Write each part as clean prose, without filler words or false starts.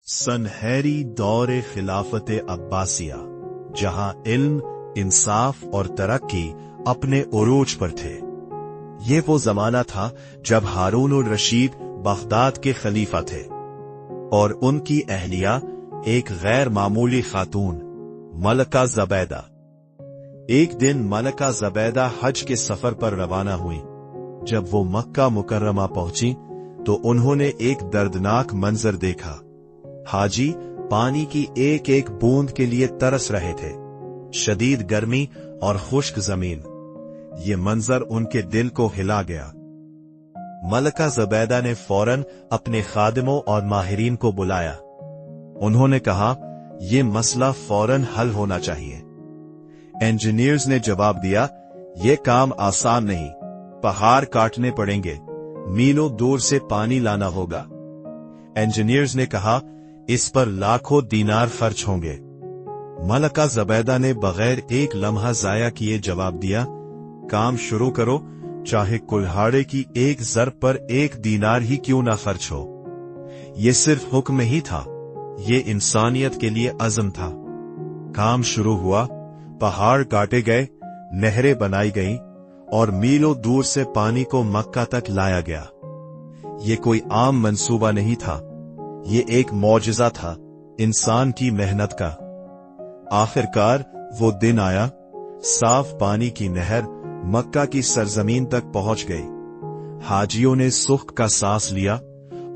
सनहरी दौर खिलाफत अब्बासिया, जहां इल्म, इंसाफ और तरक्की अपने उरूज पर थे। ये वो जमाना था जब हारून उर रशीद बगदाद के खलीफा थे और उनकी अहलिया एक गैर मामूली खातून मलका ज़बैदा। एक दिन मलका ज़बैदा हज के सफर पर रवाना हुई। जब वो मक्का मुकर्रमा पहुंची तो उन्होंने एक दर्दनाक मंजर देखा। हाजी पानी की एक एक बूंद के लिए तरस रहे थे। शदीद गर्मी और खुश्क जमीन, ये मंजर उनके दिल को हिला गया। मलका ज़बैदा ने फौरन अपने खादिमों और माहिरीन को बुलाया। उन्होंने कहा, यह मसला फौरन हल होना चाहिए। इंजीनियर्स ने जवाब दिया, यह काम आसान नहीं, पहाड़ काटने पड़ेंगे, मीलों दूर से पानी लाना होगा। इंजीनियर्स ने कहा, इस पर लाखों दीनार खर्च होंगे। मलका ज़बैदा ने बगैर एक लम्हा जाया किए जवाब दिया, काम शुरू करो, चाहे कुल्हाड़े की एक ज़र पर एक दीनार ही क्यों ना खर्च हो। ये सिर्फ हुक्म नहीं था, ये इंसानियत के लिए अज़म था। काम शुरू हुआ, पहाड़ काटे गए, नहरें बनाई गईं और मीलों दूर से पानी को मक्का तक लाया गया। ये कोई आम मंसूबा नहीं था, ये एक मौजिज़ा था इंसान की मेहनत का। आखिरकार वो दिन आया, साफ पानी की नहर मक्का की सरजमीन तक पहुंच गई। हाजियों ने सुख का सांस लिया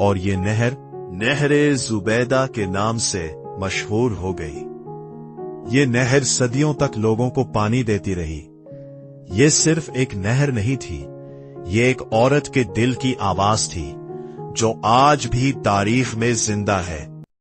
और ये नहर नहरे ज़ुबैदा के नाम से मशहूर हो गई। ये नहर सदियों तक लोगों को पानी देती रही। ये सिर्फ एक नहर नहीं थी, ये एक औरत के दिल की आवाज थी जो आज भी तारीख में जिंदा है।